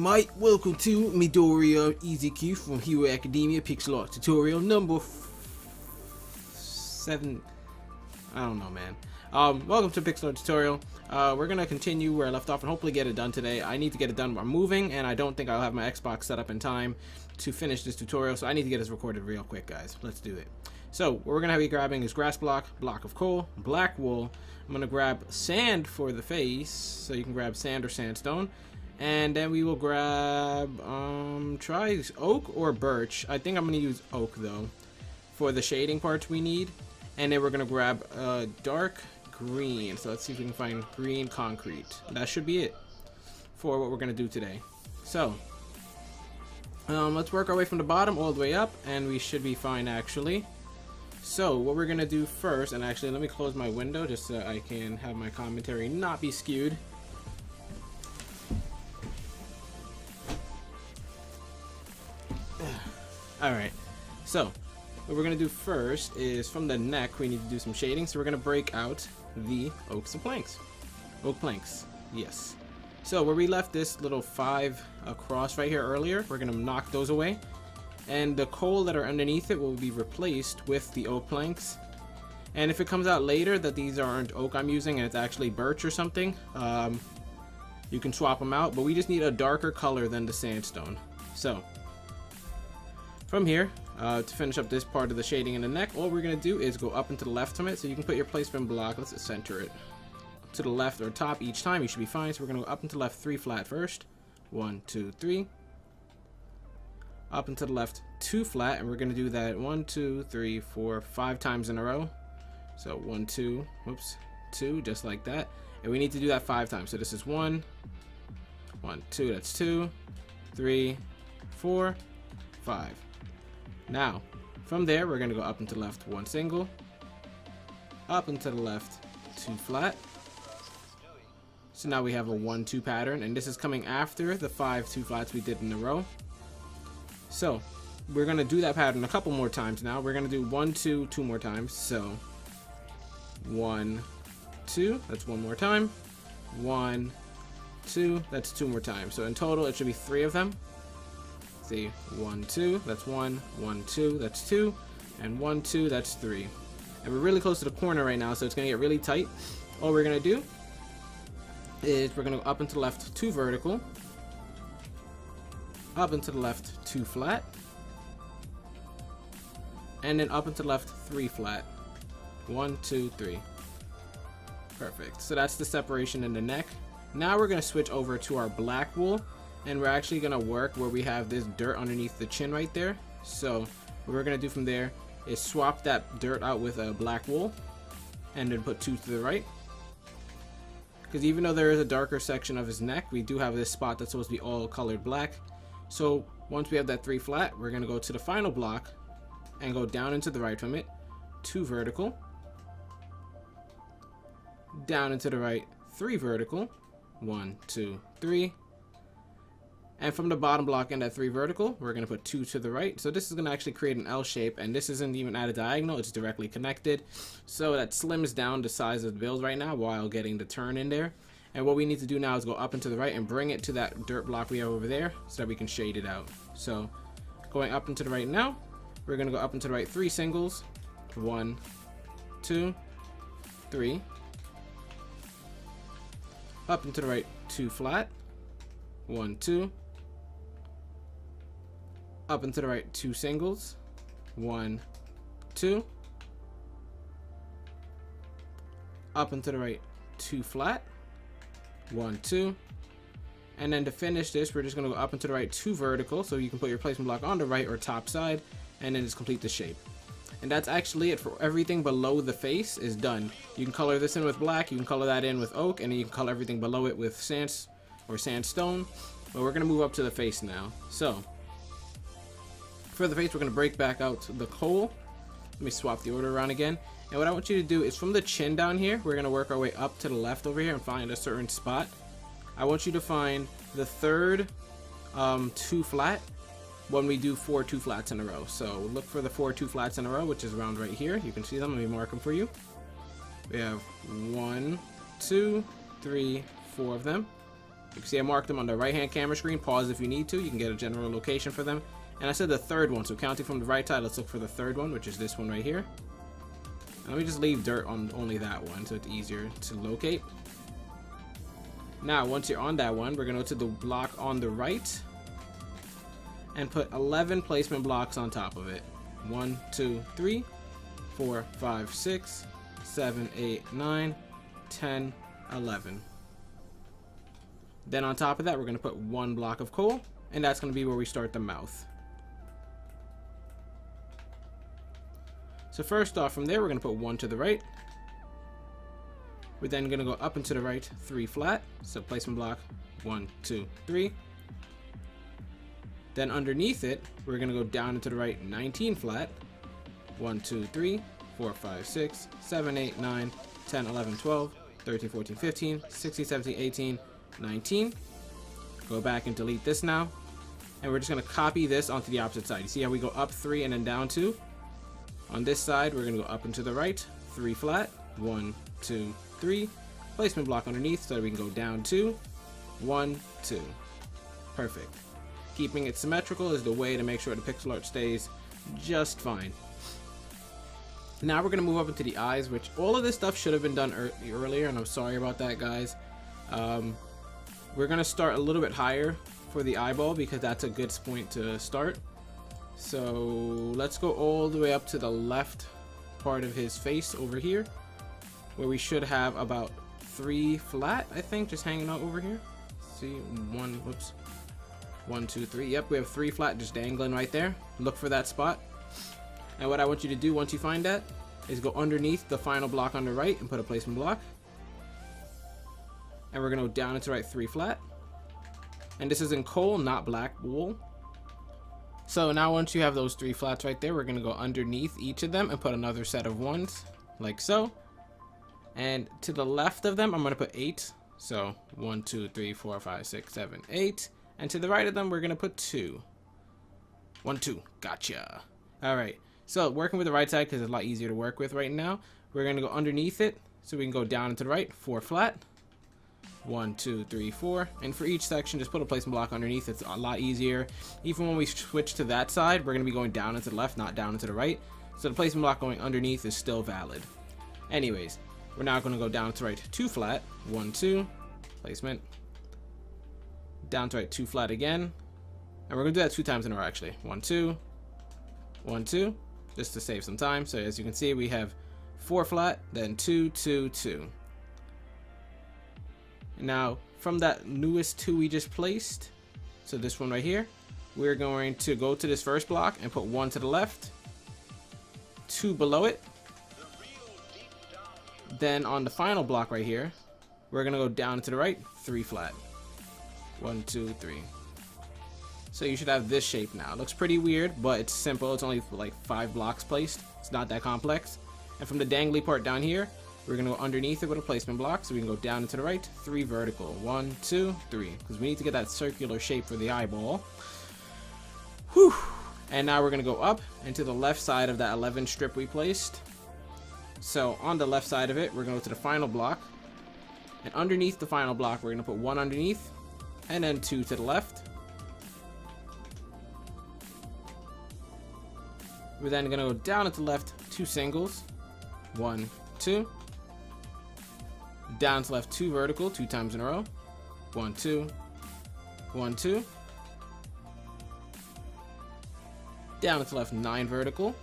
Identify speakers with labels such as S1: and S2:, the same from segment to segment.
S1: Dynamite. Welcome to Midoriya Izuku from Hero Academia pixel art tutorial number 7. I don't know, man. Welcome to pixel art tutorial. We're gonna continue where I left off and hopefully get it done today. I need to get it done while moving, and I don't think I'll have my Xbox set up in time to finish this tutorial, so I need to get this recorded real quick, guys. Let's do it. So what we're gonna be grabbing is grass block, block of coal, black wool. I'm gonna grab sand for the face, so you can grab sand or sandstone. And then we will grab, try oak or birch. I think I'm going to use oak, though, for the shading parts we need. And then we're going to grab dark green. So let's see if we can find green concrete. That should be it for what we're going to do today. So, let's work our way from the bottom all the way up, and we should be fine, actually. So, what we're going to do first, and actually, let me close my window just so I can have my commentary not be skewed. Alright, so what we're going to do first is from the neck we need to do some shading, so we're going to break out the oak planks, yes. So where we left this little 5 across right here earlier, we're going to knock those away, and the coal that are underneath it will be replaced with the oak planks. And if it comes out later that these aren't oak I'm using and it's actually birch or something, you can swap them out, but we just need a darker color than the sandstone. So from here, to finish up this part of the shading in the neck, all we're going to do is go up and to the left from it. So you can put your placement block, let's center it, to the left or top each time. You should be fine. So we're going to go up and to the left 3 flat first. 1, 2, 3. Up and to the left 2 flat. And we're going to do that 1, 2, 3, 4, 5 times in a row. So 1, 2, whoops, 2, just like that. And we need to do that 5 times. So this is 1, 1, 2, that's 2, 3, 4, 5. Now, from there, we're going to go up and to the left 1 single, up and to the left 2 flat. So now we have a 1, 2 pattern, and this is coming after the 5 2 flats we did in a row. So we're going to do that pattern a couple more times now. We're going to do 1, 2, 2 more times. So 1, 2, that's 1 more time. 1, 2, that's 2 more times. So in total, it should be 3 of them. See, 1, 2, that's 1, 1, 2, that's 2, and 1, 2, that's 3. And we're really close to the corner right now, so it's going to get really tight. All we're going to do is we're going to go up and to the left 2 vertical, up and to the left 2 flat, and then up and to the left 3 flat. 1, 2, 3. Perfect. So that's the separation in the neck. Now we're going to switch over to our black wool. And we're actually going to work where we have this dirt underneath the chin right there. So what we're going to do from there is swap that dirt out with a black wool and then put 2 to the right. Because even though there is a darker section of his neck, we do have this spot that's supposed to be all colored black. So once we have that 3 flat, we're going to go to the final block and go down into the right from it. 2 vertical. Down into the right, 3 vertical. 1, 2, 3. And from the bottom block and that 3 vertical, we're going to put 2 to the right. So this is going to actually create an L shape, and this isn't even at a diagonal, it's directly connected. So that slims down the size of the build right now while getting the turn in there. And what we need to do now is go up and to the right and bring it to that dirt block we have over there so that we can shade it out. So going up and to the right now, we're going to go up and to the right 3 singles. 1, 2, 3. Up and to the right 2 flat. 1, 2. Up and to the right 2 singles. 1, 2. Up and to the right 2 flat. 1, 2. And then to finish this, we're just going to go up and to the right 2 vertical, so you can put your placement block on the right or top side, and then just complete the shape. And that's actually it for everything below the face is done. You can color this in with black, you can color that in with oak, and then you can color everything below it with sand or sandstone. But we're going to move up to the face now. So for the face, we're going to break back out the coal. Let me swap the order around again. And what I want you to do is from the chin down here, we're going to work our way up to the left over here and find a certain spot. I want you to find the third 2 flat when we do 4 2 flats in a row. So look for the 4 2 flats in a row, which is around right here. You can see them. Let me mark them for you. We have 1, 2, 3, 4 of them. You can see I marked them on the right hand camera screen. Pause if you need to. You can get a general location for them. And I said the third one, so counting from the right side, let's look for the third one, which is this one right here. And let me just leave dirt on only that one so it's easier to locate. Now, once you're on that one, we're going to go to the block on the right and put 11 placement blocks on top of it. 1, 2, 3, 4, 5, 6, 7, 8, 9, 10, 11. Then on top of that, we're going to put 1 block of coal, and that's going to be where we start the mouth. So first off, from there, we're going to put 1 to the right. We're then going to go up and to the right, 3 flat. So placement block, 1, 2, 3. Then underneath it, we're going to go down and to the right, 19 flat. 1, 2, 3, 4, 5, 6, 7, 8, 9, 10, 11, 12, 13, 14, 15, 16, 17, 18, 19. Go back and delete this now. And we're just going to copy this onto the opposite side. You see how we go up 3 and then down 2? On this side, we're going to go up and to the right, 3 flat. 1, 2, 3. Placement block underneath so that we can go down 2. 1, 2. Perfect. Keeping it symmetrical is the way to make sure the pixel art stays just fine. Now we're going to move up into the eyes, which all of this stuff should have been done earlier, and I'm sorry about that, guys. We're going to start a little bit higher for the eyeball because that's a good point to start. So let's go all the way up to the left part of his face over here, where we should have about 3 flat, I think, just hanging out over here. See, 1, 2, 3. Yep, we have 3 flat just dangling right there. Look for that spot. And what I want you to do once you find that is go underneath the final block on the right and put a placement block. And we're going to go down and to right, 3 flat. And this is in coal, not black wool. So now once you have those 3 flats right there, we're going to go underneath each of them and put another set of 1s, like so. And to the left of them, I'm going to put 8. So 1, 2, 3, 4, 5, 6, 7, 8. And to the right of them, we're going to put 2. 1, 2. Gotcha. All right. So working with the right side because it's a lot easier to work with right now. We're going to go underneath it so we can go down and to the right, 4 flat. 1, 2, 3, 4. And for each section, just put a placement block underneath. It's a lot easier. Even when we switch to that side, we're going to be going down and to the left, not down and to the right. So the placement block going underneath is still valid. Anyways, we're now going to go down to right, 2 flat. 1, 2. Placement. Down to right, 2 flat again. And we're going to do that 2 times in a row, actually. 1, 2. 1, 2. Just to save some time. So as you can see, we have 4 flat, then 2, 2, 2. Now, from that newest 2 we just placed, so this one right here, we're going to go to this first block and put 1 to the left, 2 below it. Then on the final block right here, we're going to go down to the right, 3 flat. 1, 2, 3. So you should have this shape now. It looks pretty weird, but it's simple. It's only like 5 blocks placed. It's not that complex. And from the dangly part down here, we're going to go underneath it with a placement block, so we can go down and to the right, 3 vertical. 1, 2, 3. Because we need to get that circular shape for the eyeball. Whew. And now we're going to go up and to the left side of that 11 strip we placed. So on the left side of it, we're going to go to the final block. And underneath the final block, we're going to put 1 underneath. And then 2 to the left. We're then going to go down and to the left, 2 singles. 1, 2. Down to left, 2 vertical, 2 times in a row. 1, 2. 1, 2. Down to left, 9 vertical.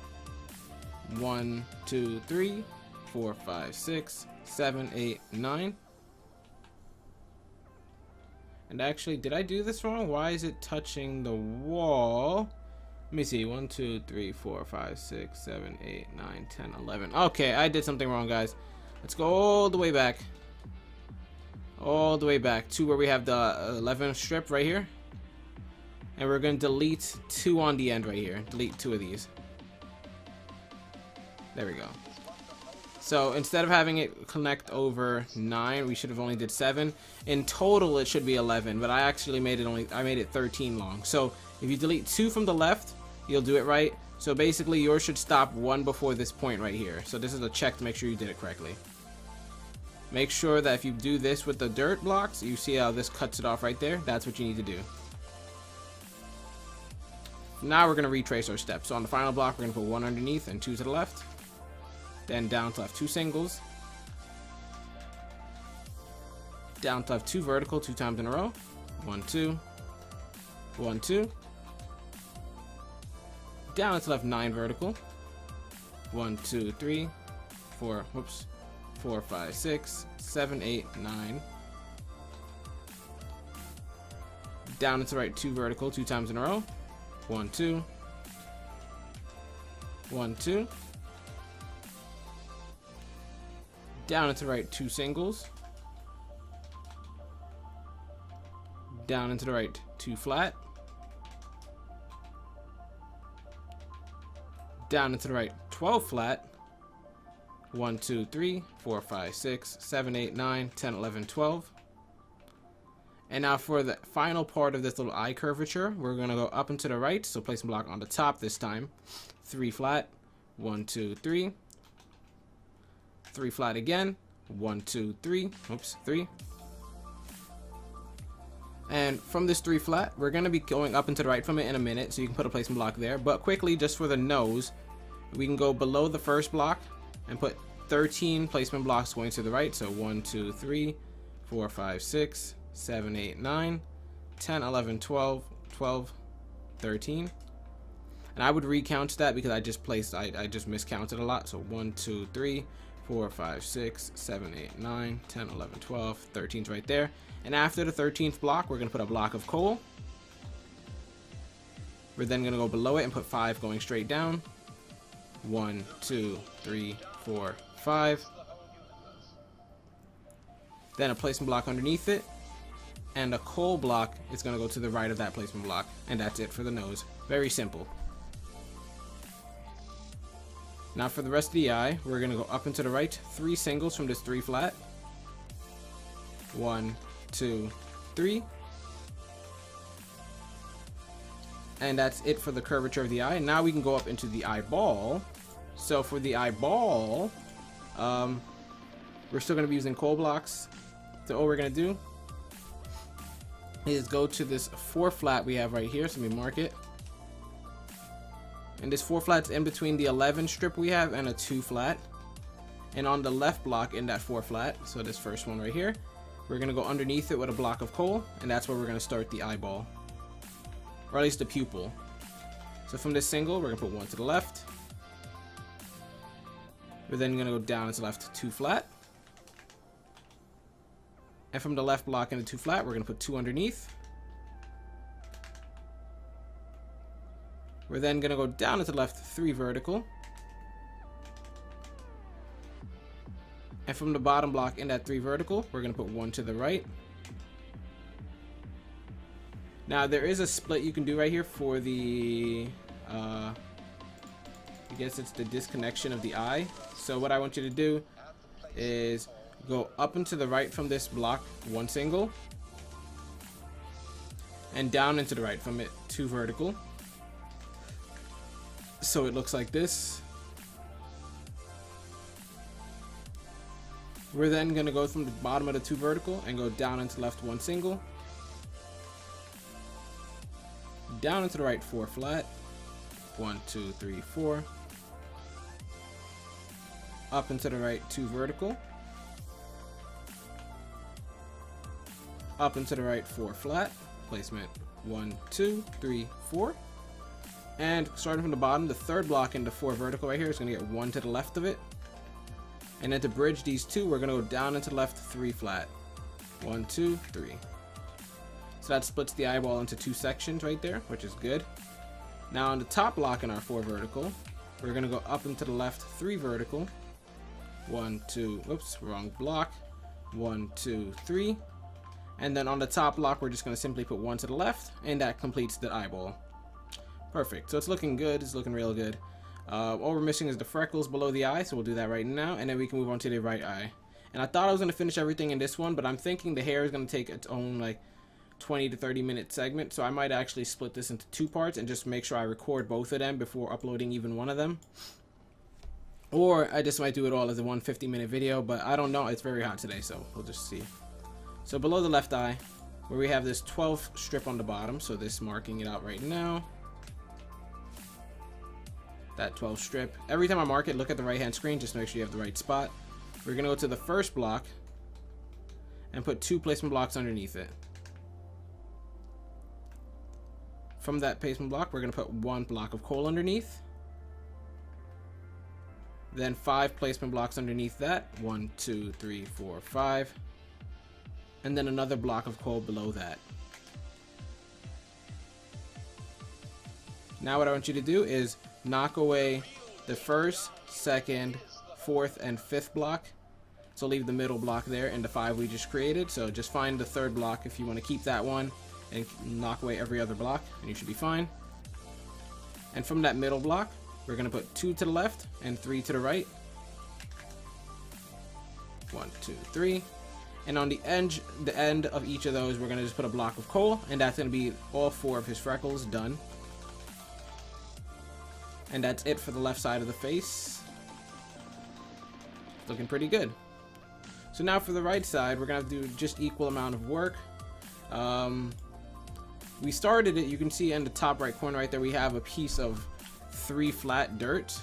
S1: 1, 2, 3, 4, 5, 6, 7, 8, 9. And actually, did I do this wrong? Why is it touching the wall? Let me see. 1, 2, 3, 4, 5, 6, 7, 8, 9, 10, 11. Okay, I did something wrong, guys. Let's go all the way back. All the way back to where we have the 11 strip right here. And we're going to delete 2 on the end right here. Delete 2 of these. There we go. So instead of having it connect over 9, we should have only did 7. In total, it should be 11, but I actually made it 13 long. So if you delete 2 from the left, you'll do it right. So basically, yours should stop 1 before this point right here. So this is a check to make sure you did it correctly. Make sure that if you do this with the dirt blocks, you see how this cuts it off right there. That's what you need to do. Now we're going to retrace our steps. So on the final block, we're going to put 1 underneath and 2 to the left. Then down to left 2 singles. Down to left 2 vertical 2 times in a row. 1, 2. 1, 2. Down to left 9 vertical. 1, 2, 3, 4. Whoops. 4, 5, 6, 7, 8, 9. Down and to right 2 vertical 2 times in a row. 1, 2. 1, 2. Down and to right 2 singles. Down and to the right 2 flat. Down and to the right 12 flat. 1, 2, 3, 4, 5, 6, 7, 8, 9, 10, 11, 12. And now for the final part of this little eye curvature, we're going to go up and to the right. So place a block on the top this time. 3 flat. 1, 2, 3. 3 flat again. 1, 2, 3. Oops, 3. And from this 3 flat, we're going to be going up and to the right from it in a minute. So you can put a placement block there. But quickly, just for the nose, we can go below the first block and put 13 placement blocks going to the right. So 1, 2, 3, 4, 5, 6, 7, 8, 9, 10, 11, 12, 12, 13. And I would recount that because I just miscounted a lot. So 1, 2, 3, 4, 5, 6, 7, 8, 9, 10, 11, 12, 13's right there. And after the 13th block, we're going to put a block of coal. We're then going to go below it and put 5 going straight down. 1, 2, 3, 4, 5. Then a placement block underneath it. And a coal block is going to go to the right of that placement block. And that's it for the nose. Very simple. Now for the rest of the eye, we're going to go up and to the right 3 singles from this 3 flat. 1, 2, 3. And that's it for the curvature of the eye. Now we can go up into the eyeball. So for the eyeball, we're still going to be using coal blocks. So all we're going to do is go to this 4 flat we have right here. So let me mark it. And this 4 flat's in between the 11 strip we have and a 2 flat. And on the left block in that 4 flat, so this first one right here, we're going to go underneath it with a block of coal. And that's where we're going to start the eyeball. Or at least the pupil. So from this single, we're going to put 1 to the left. We're then going to go down and to the left 2 flat. And from the left block into 2 flat, we're going to put 2 underneath. We're then going to go down and to the left 3 vertical. And from the bottom block in that 3 vertical, we're going to put 1 to the right. Now there is a split you can do right here for the, I guess it's the disconnection of the eye. So what I want you to do is go up and to the right from this block 1 single. And down and to the right from it 2 vertical. So it looks like this. We're then going to go from the bottom of the 2 vertical and go down and to the left 1 single. Down and to the right 4 flat. 1, 2, 3, 4. Up and to the right 2 vertical. Up and to the right 4 flat. Placement 1, 2, 3, 4. And starting from the bottom, the 3rd block in the 4 vertical right here is going to get 1 to the left of it. And then to bridge these 2, we're going to go down and to the left 3 flat. 1, 2, 3. So that splits the eyeball into 2 sections right there, which is good. Now on the top block in our 4 vertical, we're going to go up and to the left 3 vertical. 1, 2, whoops, wrong block. 1, 2, 3. And then on the top block, we're just going to simply put 1 to the left, and that completes the eyeball. Perfect. So it's looking good. It's looking real good. All we're missing is the freckles below the eye, so we'll do that right now, and then we can move on to the right eye. And I thought I was going to finish everything in this one, but I'm thinking the hair is going to take its own like 20 to 30 minute segment, so I might actually split this into 2 parts and just make sure I record both of them before uploading even one of them. Or I just might do it all as a 150-minute video, but I don't know. It's very hot today, so we'll just see. So below the left eye, where we have this 12 strip on the bottom, so this marking it out right now. That 12 strip. Every time I mark it, look at the right hand screen, just make sure you have the right spot. We're gonna go to the first block and put 2 placement blocks underneath it. From that placement block, we're gonna put 1 block of coal underneath. Then 5 placement blocks underneath that. 1, 2, 3, 4, 5. And then another block of coal below that. Now what I want you to do is knock away the first, second, fourth, and fifth block. So leave the middle block there and the 5 we just created. So just find the third block if you want to keep that one, and knock away every other block, and you should be fine. And from that middle block, we're going to put 2 to the left and 3 to the right. 1, 2, 3. And on the end of each of those, we're going to just put a block of coal, and that's going to be all 4 of his freckles done. And that's it for the left side of the face. Looking pretty good. So now for the right side, we're going to do just equal amount of work. We started it, you can see in the top right corner right there, we have a piece of 3 flat dirt.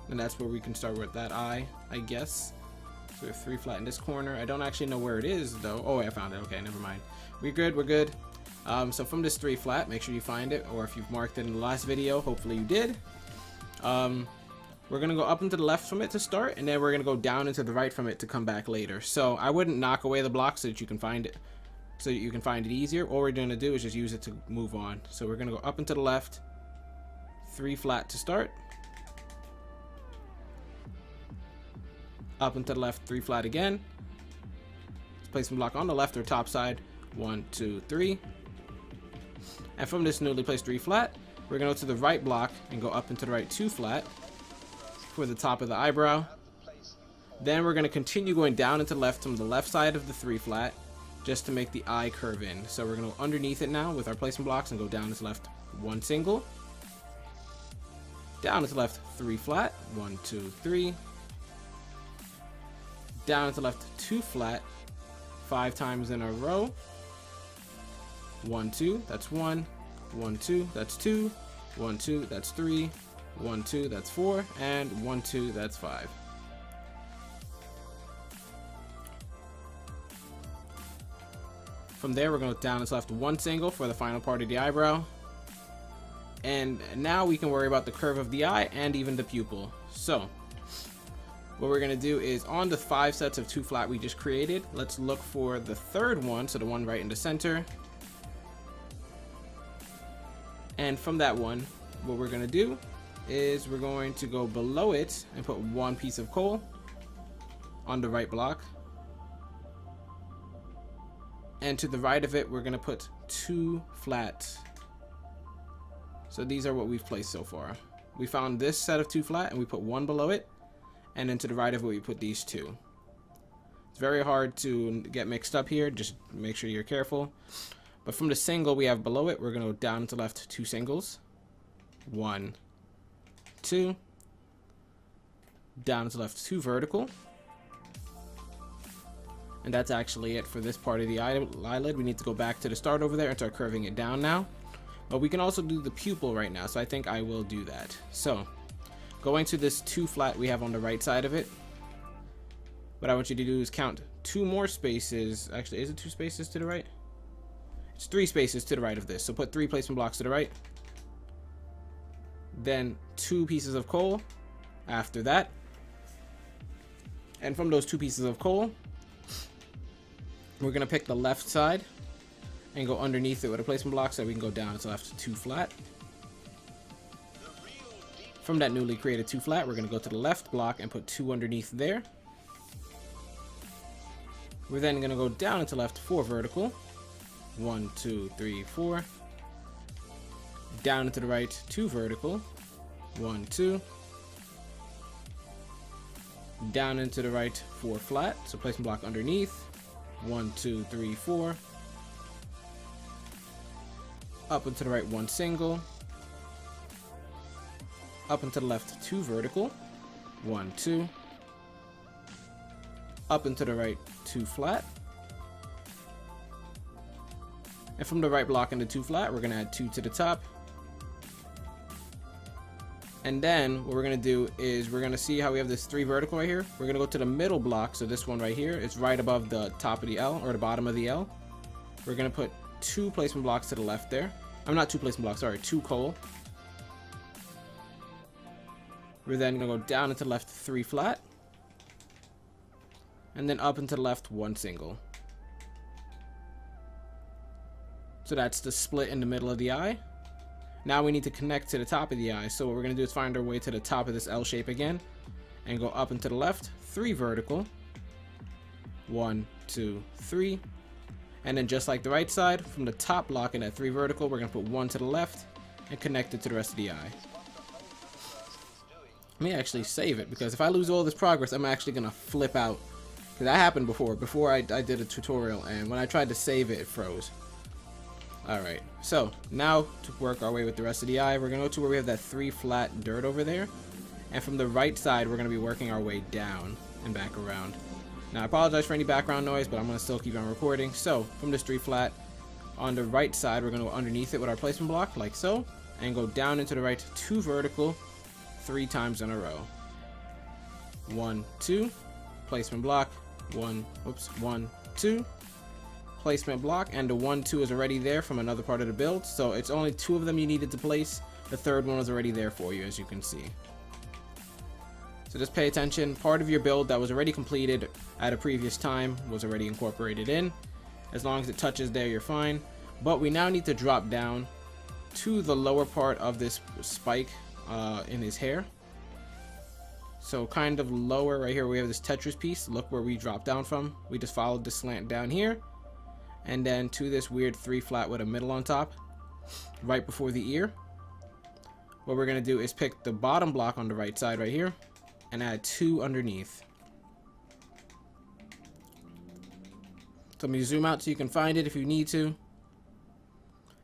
S1: And that's where we can start with that eye, I guess. So we have 3 flat in this corner. I don't actually know where it is though. Oh, I found it. Okay, never mind. We're good, we're good. So from this 3 flat, make sure you find it, or if you've marked it in the last video, hopefully you did. We're gonna go up and to the left from it to start, and then we're gonna go down and to the right from it to come back later. So I wouldn't knock away the block so that you can find it, easier. All we're gonna do is just use it to move on. So we're gonna go up and to the left, 3 flat to start, up and to the left, 3 flat again. Let's place some block on the left or top side. 1, 2, 3. And from this newly placed 3 flat, we're gonna go to the right block and go up and to the right 2 flat for the top of the eyebrow. Then we're gonna continue going down and to the left from the left side of the 3 flat just to make the eye curve in. So we're gonna go underneath it now with our placement blocks and go down and to the left 1 single, down and to the left 3 flat, 1, 2, 3, down and to the left 2 flat 5 times in a row. 1, 2, that's 1, 1, 2, that's 2, 1, 2, that's 3, 1, 2, that's 4, and 1, 2, that's 5. From there, we're going to down and left 1 single for the final part of the eyebrow. And now we can worry about the curve of the eye and even the pupil. So what we're going to do is on the 5 sets of 2 flat we just created, let's look for the third one, so the one right in the center. And from that one, what we're going to do is we're going to go below it and put 1 piece of coal on the right block. And to the right of it, we're going to put 2 flat. So these are what we've placed so far. We found this set of 2 flat and we put 1 below it. And then to the right of it, we put these 2. It's very hard to get mixed up here. Just make sure you're careful. But from the single we have below it, we're going to go down to the left 2 singles. 1, 2. Down to the left 2 vertical. And that's actually it for this part of the eyelid. We need to go back to the start over there and start curving it down now. But we can also do the pupil right now, so I think I will do that. So going to this 2 flat we have on the right side of it, what I want you to do is count 2 more spaces. Actually, is it 2 spaces to the right? It's 3 spaces to the right of this. So put 3 placement blocks to the right. Then 2 pieces of coal after that. And from those 2 pieces of coal, we're going to pick the left side and go underneath it with a placement block so we can go down to left 2 flat. From that newly created 2 flat, we're going to go to the left block and put 2 underneath there. We're then going to go down into left 4 vertical. 1, 2, 3, 4. Down into the right 2 vertical. 1, 2. Down into the right 4 flat. So placement block underneath. 1, 2, 3, 4. Up and to the right 1 single. Up and to the left 2 vertical. 1, 2. Up and to the right, 2 flat. And from the right block into 2 flat, we're going to add 2 to the top. And then what we're going to do is we're going to see how we have this 3 vertical right here. We're going to go to the middle block. So this one right here is right above the top of the L, or the bottom of the L. We're going to put 2 placement blocks to the left there. I'm not 2 placement blocks, sorry, 2 coal. We're then going to go down into the left 3 flat. And then up into the left 1 single. So that's the split in the middle of the eye. Now we need to connect to the top of the eye. So what we're going to do is find our way to the top of this L shape again. And go up and to the left, 3 vertical. 1, 2, 3. And then just like the right side, from the top block in that 3 vertical, we're going to put 1 to the left and connect it to the rest of the eye. Let me actually save it, because if I lose all this progress, I'm actually going to flip out. Because that happened before I did a tutorial, and when I tried to save it, it froze. Alright, so now to work our way with the rest of the eye, we're going to go to where we have that 3 flat dirt over there. And from the right side, we're going to be working our way down and back around. Now, I apologize for any background noise, but I'm going to still keep on recording. So, from this 3 flat, on the right side, we're going to go underneath it with our placement block, like so. And go down into the right 2 vertical, 3 times in a row. 1, 2, placement block, 1, 2. Placement block, and the 1, 2 is already there from another part of the build, so it's only 2 of them you needed to place. The third one was already there for you, as you can see. So just pay attention. Part of your build that was already completed at a previous time was already incorporated in. As long as it touches there, you're fine. But we now need to drop down to the lower part of this spike in his hair. So kind of lower right here, we have this Tetris piece. Look where we dropped down from. We just followed the slant down here. And then to this weird 3 flat with a middle on top, right before the ear. What we're going to do is pick the bottom block on the right side right here and add 2 underneath. So let me zoom out so you can find it if you need to.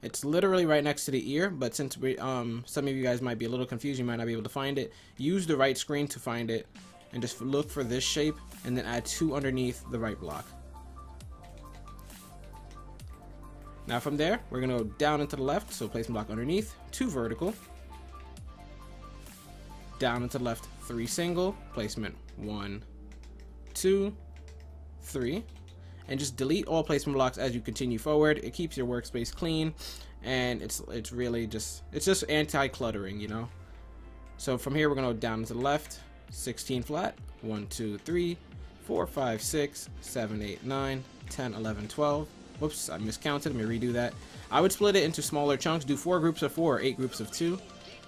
S1: It's literally right next to the ear, but since we some of you guys might be a little confused, you might not be able to find it. Use the right screen to find it and just look for this shape and then add 2 underneath the right block. Now from there, we're going to go down into the left, so placement block underneath, 2 vertical. Down into the left, 3 single, placement 1, 2, 3. And just delete all placement blocks as you continue forward. It keeps your workspace clean, and it's really just anti-cluttering, you know. So from here, we're going to go down to the left, 16 flat, 1, 2, 3, 4, 5, 6, 7, 8, 9, 10, 11, 12. Whoops, I miscounted. Let me redo that. I would split it into smaller chunks. Do 4 groups of 4 or 8 groups of 2.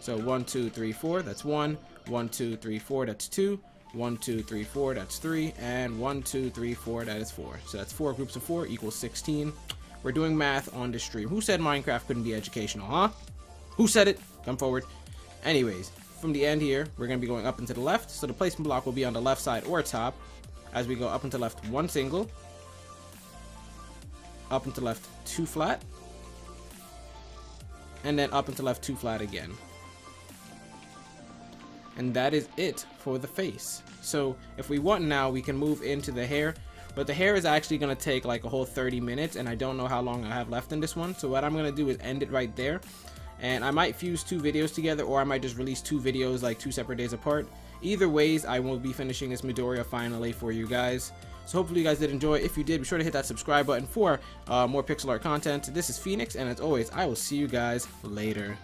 S1: So 1, 2, 3, 4. That's 1. 1, 2, 3, 4. That's 2. 1, 2, 3, 4. That's 3. And 1, 2, 3, 4. That is 4. So that's 4 groups of 4 equals 16. We're doing math on this stream. Who said Minecraft couldn't be educational, huh? Who said it? Come forward. Anyways, from the end here, we're going to be going up and to the left. So the placement block will be on the left side or top. As we go up and to left, 1 single. Up and to left, 2 flat. And then up and to left, 2 flat again. And that is it for the face. So if we want now, we can move into the hair. But the hair is actually going to take like a whole 30 minutes. And I don't know how long I have left in this one. So what I'm going to do is end it right there. And I might fuse 2 videos together, or I might just release 2 videos like 2 separate days apart. Either ways, I will be finishing this Midoriya finally for you guys. So hopefully you guys did enjoy. If you did, be sure to hit that subscribe button for more pixel art content. This is Phoenix, and as always, I will see you guys later.